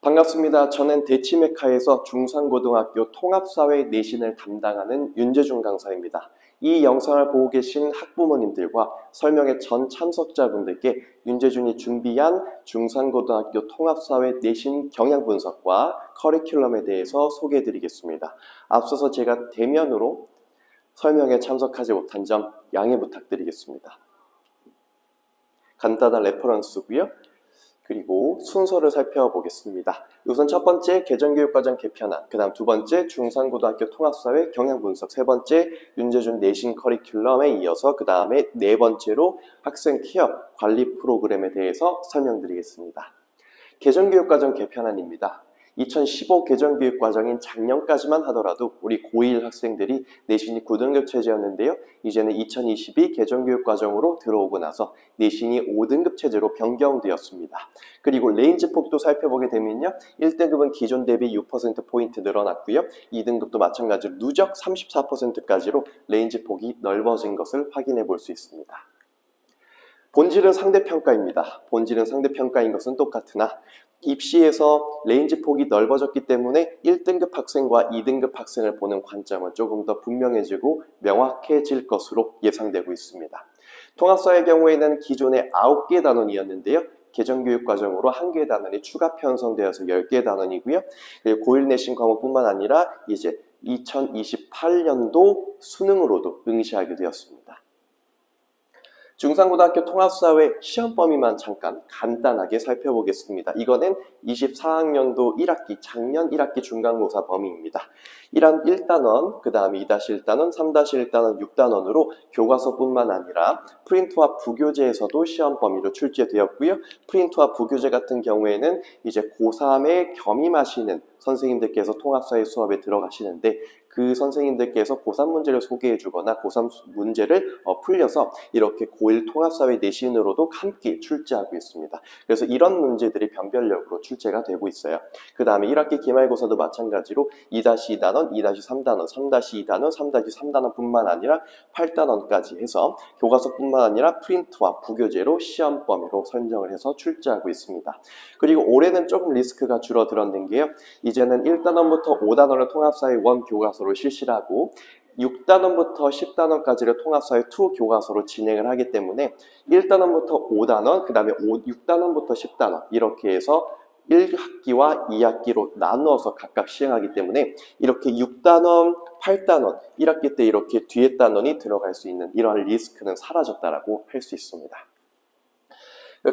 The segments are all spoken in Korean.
반갑습니다. 저는 대치메카에서 중산고등학교 통합사회 내신을 담당하는 윤재중 강사입니다. 이 영상을 보고 계신 학부모님들과 설명회 전 참석자분들께 윤재중이 준비한 중산고등학교 통합사회 내신 경향 분석과 커리큘럼에 대해서 소개해 드리겠습니다. 앞서서 제가 대면으로 설명에 참석하지 못한 점 양해 부탁드리겠습니다. 간단한 레퍼런스고요. 그리고 순서를 살펴보겠습니다. 우선 첫 번째 개정교육과정 개편안, 그 다음 두 번째 중산고등학교 통합사회 경향분석, 세 번째 윤재중 내신 커리큘럼에 이어서 그 다음에 네 번째로 학생 케어 관리 프로그램에 대해서 설명드리겠습니다. 개정교육과정 개편안입니다. 2015 개정교육과정인 작년까지만 하더라도 우리 고1 학생들이 내신이 9등급 체제였는데요. 이제는 2022 개정교육과정으로 들어오고 나서 내신이 5등급 체제로 변경되었습니다. 그리고 레인지 폭도 살펴보게 되면요. 1등급은 기존 대비 6%포인트 늘어났고요. 2등급도 마찬가지로 누적 34%까지로 레인지 폭이 넓어진 것을 확인해 볼 수 있습니다. 본질은 상대평가입니다. 본질은 상대평가인 것은 똑같으나 입시에서 레인지 폭이 넓어졌기 때문에 1등급 학생과 2등급 학생을 보는 관점은 조금 더 분명해지고 명확해질 것으로 예상되고 있습니다. 통합사의 경우에는 기존에 9개 단원이었는데요. 개정교육과정으로 1개 단원이 추가 편성되어서 10개 단원이고요. 그리고 고1 내신 과목뿐만 아니라 이제 2028년도 수능으로도 응시하게 되었습니다. 중산고등학교 통합사회 시험 범위만 잠깐 간단하게 살펴보겠습니다. 이거는 24학년도 1학기, 작년 1학기 중간고사 범위입니다. 1단원, 그 다음에 2-1단원, 3-1단원, 6단원으로 교과서뿐만 아니라 프린트와 부교재에서도 시험 범위로 출제되었고요. 프린트와 부교재 같은 경우에는 이제 고3에 겸임하시는 선생님들께서 통합사회 수업에 들어가시는데 그 선생님들께서 고3 문제를 소개해 주거나 고3 문제를 풀려서 이렇게 고1 통합사회 내신으로도 함께 출제하고 있습니다. 그래서 이런 문제들이 변별력으로 출제가 되고 있어요. 그 다음에 1학기 기말고사도 마찬가지로 2-2단원, 2-3단원, 3-2단원, 3-3단원 뿐만 아니라 8단원까지 해서 교과서뿐만 아니라 프린트와 부교재로 시험 범위로 선정을 해서 출제하고 있습니다. 그리고 올해는 조금 리스크가 줄어들었는 게요. 이제는 1단원부터 5단원을 통합사회 1 교과서로 실시를 하고 6단원부터 10단원까지를 통합사회 2 교과서로 진행을 하기 때문에 1단원부터 5단원, 그 다음에 6단원부터 10단원 이렇게 해서 1학기와 2학기로 나누어서 각각 시행하기 때문에 이렇게 6단원, 8단원, 1학기 때 이렇게 뒤에 단원이 들어갈 수 있는 이러한 리스크는 사라졌다라고 할 수 있습니다.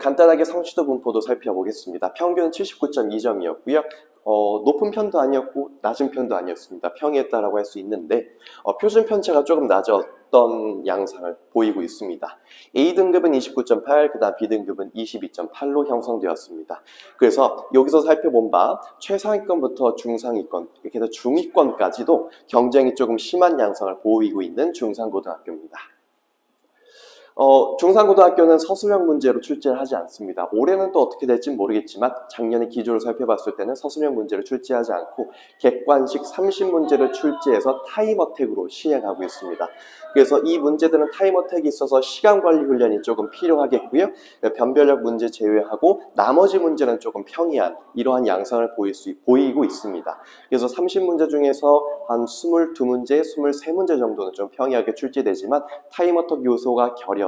간단하게 성취도 분포도 살펴보겠습니다. 평균은 79.2점이었고요. 높은 편도 아니었고 낮은 편도 아니었습니다. 평이했다라고 할 수 있는데 표준 편차가 조금 낮았던 양상을 보이고 있습니다. A등급은 29.8, 그 다음 B등급은 22.8로 형성되었습니다. 그래서 여기서 살펴본 바 최상위권부터 중상위권, 이렇게 해서 중위권까지도 경쟁이 조금 심한 양상을 보이고 있는 중산고등학교입니다. 중산고등학교는 서술형 문제로 출제를 하지 않습니다. 올해는 또 어떻게 될지 모르겠지만 작년의 기조를 살펴봤을 때는 서술형 문제를 출제하지 않고 객관식 30문제를 출제해서 타임어택으로 시행하고 있습니다. 그래서 이 문제들은 타임어택이 있어서 시간관리 훈련이 조금 필요하겠고요. 변별력 문제 제외하고 나머지 문제는 조금 평이한 이러한 양상을 보이고 있습니다. 그래서 30문제 중에서 한 22문제, 23문제 정도는 좀 평이하게 출제되지만 타임어택 요소가 결여된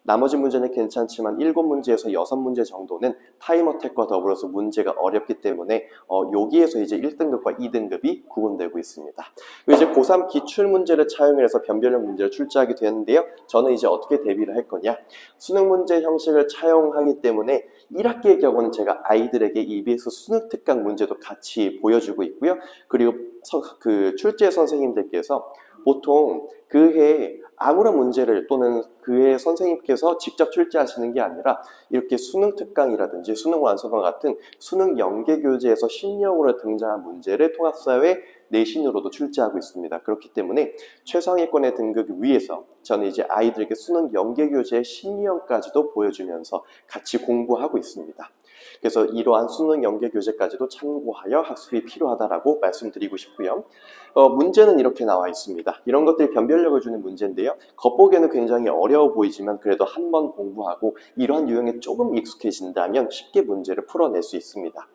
나머지 문제는 괜찮지만 7문제에서 6문제 정도는 타임어택과 더불어서 문제가 어렵기 때문에 여기에서 이제 1등급과 2등급이 구분되고 있습니다. 이제 고3 기출문제를 차용을 해서 변별력 문제를 출제하게 되는데요. 저는 이제 어떻게 대비를 할 거냐. 수능 문제 형식을 차용하기 때문에 1학기의 경우는 제가 아이들에게 EBS 수능 특강 문제도 같이 보여주고 있고요. 그리고 그 출제 선생님들께서 보통 그 해에 아무런 문제를 또는 그 해 선생님께서 직접 출제하시는 게 아니라 이렇게 수능 특강이라든지 수능 완성과 같은 수능 연계 교재에서 신형으로 등장한 문제를 통합사회 내신으로도 출제하고 있습니다. 그렇기 때문에 최상위권의 등급 위에서 저는 이제 아이들에게 수능 연계 교재의 신형까지도 보여주면서 같이 공부하고 있습니다. 그래서 이러한 수능 연계 교재까지도 참고하여 학습이 필요하다라고 말씀드리고 싶고요. 문제는 이렇게 나와 있습니다. 이런 것들이 변별력을 주는 문제인데요. 겉보기에는 굉장히 어려워 보이지만 그래도 한 번 공부하고 이러한 유형에 조금 익숙해진다면 쉽게 문제를 풀어낼 수 있습니다.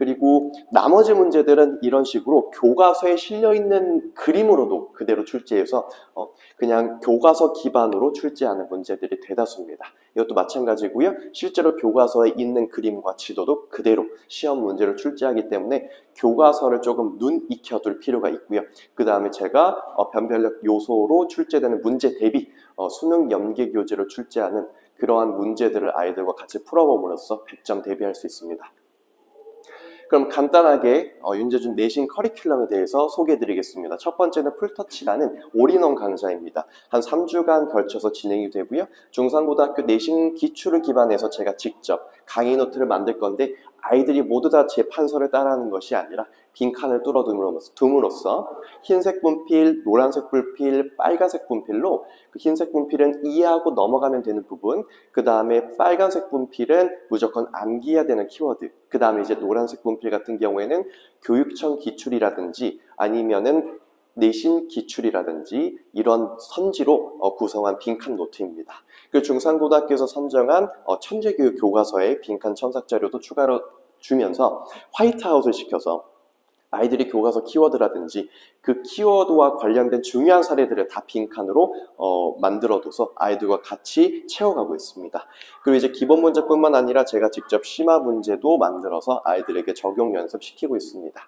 그리고 나머지 문제들은 이런 식으로 교과서에 실려있는 그림으로도 그대로 출제해서 그냥 교과서 기반으로 출제하는 문제들이 대다수입니다. 이것도 마찬가지고요. 실제로 교과서에 있는 그림과 지도도 그대로 시험 문제로 출제하기 때문에 교과서를 조금 눈 익혀둘 필요가 있고요. 그 다음에 제가 변별력 요소로 출제되는 문제 대비 수능 연계 교재로 출제하는 그러한 문제들을 아이들과 같이 풀어봄으로써 100점 대비할 수 있습니다. 그럼 간단하게 윤재준 내신 커리큘럼에 대해서 소개해드리겠습니다. 첫 번째는 풀터치라는 올인원 강좌입니다. 한 3주간 걸쳐서 진행이 되고요. 중상고등학교 내신 기출을 기반해서 제가 직접 강의 노트를 만들 건데 아이들이 모두 다 제 판서를 따라하는 것이 아니라 빈칸을 tum으로써 흰색 분필, 노란색 분필, 빨간색 분필로 그 흰색 분필은 이해하고 넘어가면 되는 부분, 그 다음에 빨간색 분필은 무조건 암기해야 되는 키워드, 그 다음에 이제 노란색 분필 같은 경우에는 교육청 기출이라든지 아니면은 내신 기출이라든지 이런 선지로 구성한 빈칸 노트입니다. 그 중상고등학교에서 선정한 천재교육 교과서에 빈칸 첨삭 자료도 추가로 주면서 화이트아웃을 시켜서 아이들이 교과서 키워드라든지 그 키워드와 관련된 중요한 사례들을 다 빈칸으로 만들어둬서 아이들과 같이 채워가고 있습니다. 그리고 이제 기본 문제뿐만 아니라 제가 직접 심화 문제도 만들어서 아이들에게 적용 연습시키고 있습니다.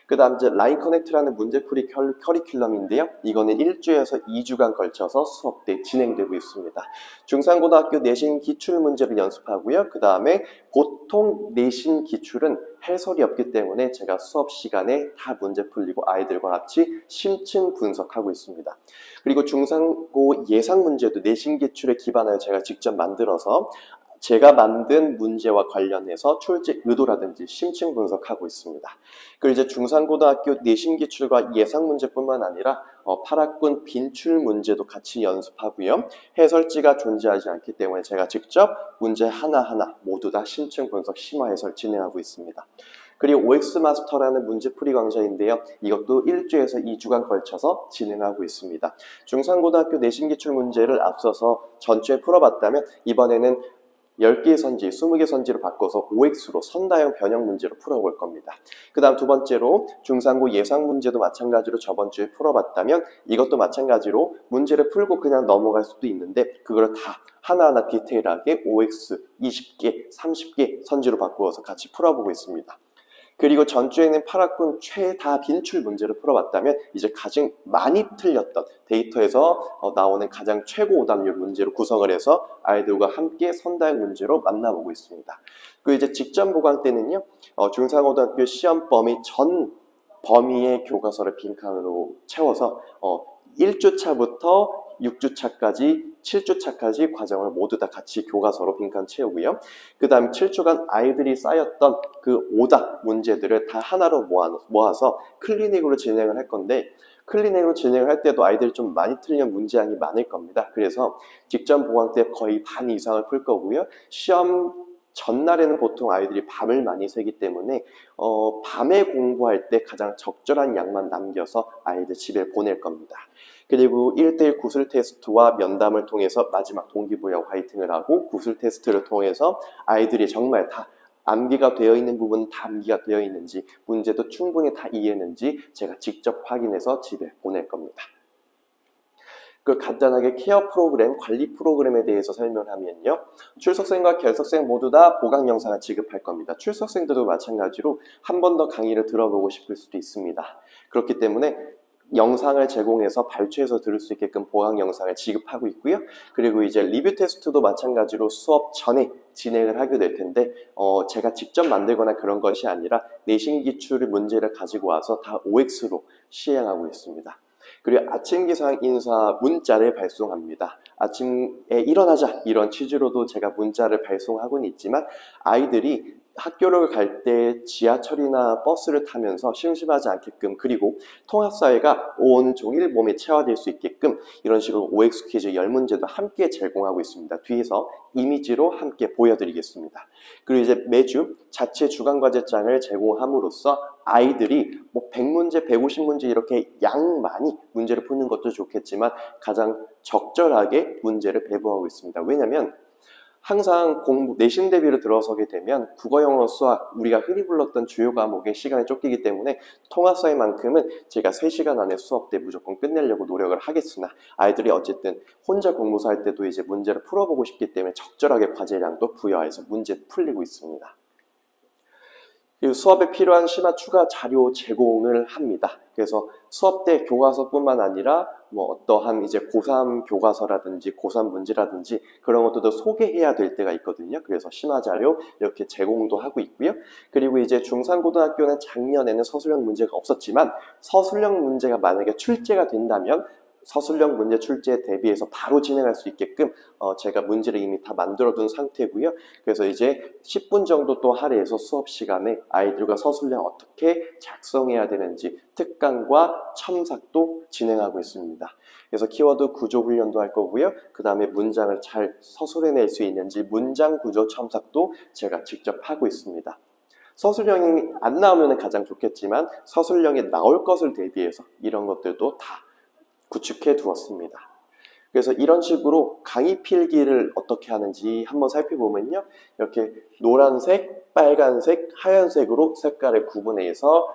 그 다음 이제 라인 커넥트라는 문제풀이 커리큘럼인데요. 이거는 1주에서 2주간 걸쳐서 수업때 진행되고 있습니다. 중상고등학교 내신 기출 문제를 연습하고요. 그 다음에 보통 내신 기출은 해설이 없기 때문에 제가 수업 시간에 다 문제 풀리고 아이들과 같이 심층 분석하고 있습니다. 그리고 중상고 예상 문제도 내신 기출에 기반하여 제가 직접 만들어서 제가 만든 문제와 관련해서 출제 의도라든지 심층 분석하고 있습니다. 그리고 이제 중상고등학교 내신 기출과 예상 문제뿐만 아니라 8학군 빈출 문제도 같이 연습하고요. 해설지가 존재하지 않기 때문에 제가 직접 문제 하나하나 모두 다 심층 분석, 심화 해설 진행하고 있습니다. 그리고 OX 마스터라는 문제풀이 강좌인데요. 이것도 1주에서 2주간 걸쳐서 진행하고 있습니다. 중상고등학교 내신 기출 문제를 앞서서 전주에 풀어봤다면 이번에는 10개의 선지, 20개 선지로 바꿔서 OX로 선다형 변형 문제로 풀어볼 겁니다. 그 다음 두 번째로 중상고 예상 문제도 마찬가지로 저번 주에 풀어봤다면 이것도 마찬가지로 문제를 풀고 그냥 넘어갈 수도 있는데 그걸 다 하나하나 디테일하게 OX 20개, 30개 선지로 바꾸어서 같이 풀어보고 있습니다. 그리고 전주에는 8학군 최다 빈출 문제를 풀어봤다면 이제 가장 많이 틀렸던 데이터에서 나오는 가장 최고 오답률 문제로 구성을 해서 아이들과 함께 선다형 문제로 만나보고 있습니다. 그리고 이제 직전 보강 때는요, 중상고등학교 시험 범위 전 범위의 교과서를 빈칸으로 채워서 1주차부터 6주차까지 7주차까지 과정을 모두 다 같이 교과서로 빈칸 채우고요. 그 다음 7주간 아이들이 쌓였던 그 오답 문제들을 다 하나로 모아서 클리닉으로 진행을 할 건데 클리닉으로 진행을 할 때도 아이들이 좀 많이 틀린 문제량이 많을 겁니다. 그래서 직전 보강 때 거의 반 이상을 풀 거고요. 시험 전날에는 보통 아이들이 밤을 많이 새기 때문에 밤에 공부할 때 가장 적절한 양만 남겨서 아이들 집에 보낼 겁니다. 그리고 1대1 구술 테스트와 면담을 통해서 마지막 동기부여 화이팅을 하고 구술 테스트를 통해서 아이들이 정말 다 암기가 되어 있는 부분은 다 암기가 되어 있는지 문제도 충분히 다 이해했는지 제가 직접 확인해서 집에 보낼 겁니다. 그 간단하게 케어 프로그램, 관리 프로그램에 대해서 설명하면요. 출석생과 결석생 모두 다 보강 영상을 지급할 겁니다. 출석생들도 마찬가지로 한 번 더 강의를 들어보고 싶을 수도 있습니다. 그렇기 때문에 영상을 제공해서 발췌해서 들을 수 있게끔 보강 영상을 지급하고 있고요. 그리고 이제 리뷰 테스트도 마찬가지로 수업 전에 진행을 하게 될 텐데 제가 직접 만들거나 그런 것이 아니라 내신 기출 문제를 가지고 와서 다 OX로 시행하고 있습니다. 그리고 아침 기상 인사 문자를 발송합니다. 아침에 일어나자 이런 취지로도 제가 문자를 발송하고는 있지만 아이들이 학교를 갈 때 지하철이나 버스를 타면서 심심하지 않게끔 그리고 통합사회가 온종일 몸에 체화될 수 있게끔 이런 식으로 OX 퀴즈 10문제도 함께 제공하고 있습니다. 뒤에서 이미지로 함께 보여드리겠습니다. 그리고 이제 매주 자체 주간과제장을 제공함으로써 아이들이 100문제, 150문제 이렇게 양 많이 문제를 푸는 것도 좋겠지만 가장 적절하게 문제를 배부하고 있습니다. 왜냐하면 항상 내신 대비로 들어서게 되면 국어, 영어, 수학, 우리가 흔히 불렀던 주요 과목의 시간에 쫓기기 때문에 통합사회만큼은 제가 3시간 안에 수업 때 무조건 끝내려고 노력을 하겠으나 아이들이 어쨌든 혼자 공부사 할 때도 이제 문제를 풀어보고 싶기 때문에 적절하게 과제량도 부여해서 문제 풀리고 있습니다. 그리고 수업에 필요한 심화 추가 자료 제공을 합니다. 그래서 수업 때 교과서뿐만 아니라 뭐 어떠한 이제 고3 교과서라든지 고3 문제라든지 그런 것들도 소개해야 될 때가 있거든요. 그래서 심화 자료 이렇게 제공도 하고 있고요. 그리고 이제 중산고등학교는 작년에는 서술형 문제가 없었지만 서술형 문제가 만약에 출제가 된다면 서술형 문제 출제에 대비해서 바로 진행할 수 있게끔 제가 문제를 이미 다 만들어둔 상태고요. 그래서 이제 10분 정도 또 할애해서 수업 시간에 아이들과 서술형 어떻게 작성해야 되는지 특강과 첨삭도 진행하고 있습니다. 그래서 키워드 구조 훈련도 할 거고요. 그 다음에 문장을 잘 서술해낼 수 있는지 문장 구조 첨삭도 제가 직접 하고 있습니다. 서술형이 안 나오면 가장 좋겠지만 서술형에 나올 것을 대비해서 이런 것들도 다 구축해 두었습니다. 그래서 이런 식으로 강의 필기를 어떻게 하는지 한번 살펴보면요. 이렇게 노란색, 빨간색, 하얀색으로 색깔을 구분해서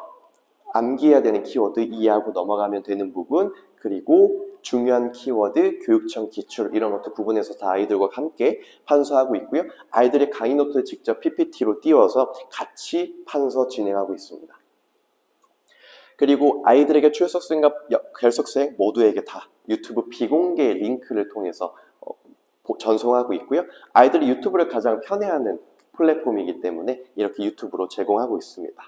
암기해야 되는 키워드 이해하고 넘어가면 되는 부분, 그리고 중요한 키워드, 교육청 기출 이런 것도 구분해서 다 아이들과 함께 판서하고 있고요. 아이들의 강의 노트를 직접 PPT로 띄워서 같이 판서 진행하고 있습니다. 그리고 아이들에게 출석생과 결석생 모두에게 다 유튜브 비공개 링크를 통해서 전송하고 있고요. 아이들이 유튜브를 가장 편애하는 플랫폼이기 때문에 이렇게 유튜브로 제공하고 있습니다.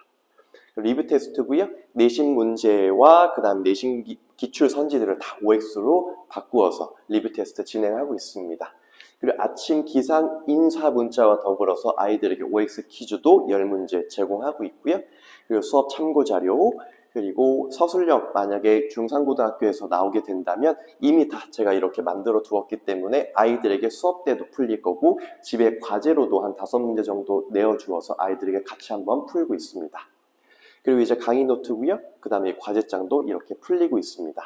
리뷰 테스트고요. 내신 문제와 그 다음 내신 기출 선지들을 다 OX로 바꾸어서 리뷰 테스트 진행하고 있습니다. 그리고 아침 기상 인사 문자와 더불어서 아이들에게 OX 퀴즈도 10문제 제공하고 있고요. 그리고 수업 참고 자료, 그리고 서술형 만약에 중산고등학교에서 나오게 된다면 이미 다 제가 이렇게 만들어 두었기 때문에 아이들에게 수업 때도 풀릴 거고 집에 과제로도 한 5문제 정도 내어주어서 아이들에게 같이 한번 풀고 있습니다. 그리고 이제 강의 노트고요. 그 다음에 과제장도 이렇게 풀리고 있습니다.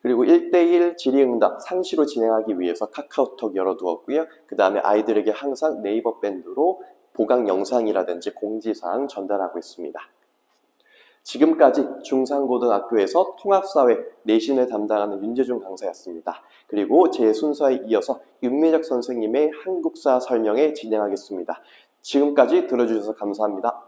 그리고 1대1 질의응답 상시로 진행하기 위해서 카카오톡 열어두었고요. 그 다음에 아이들에게 항상 네이버 밴드로 보강 영상이라든지 공지사항 전달하고 있습니다. 지금까지 중산고등학교에서 통합사회 내신을 담당하는 윤재중 강사였습니다. 그리고 제 순서에 이어서 윤미적 선생님의 한국사 설명회 진행하겠습니다. 지금까지 들어주셔서 감사합니다.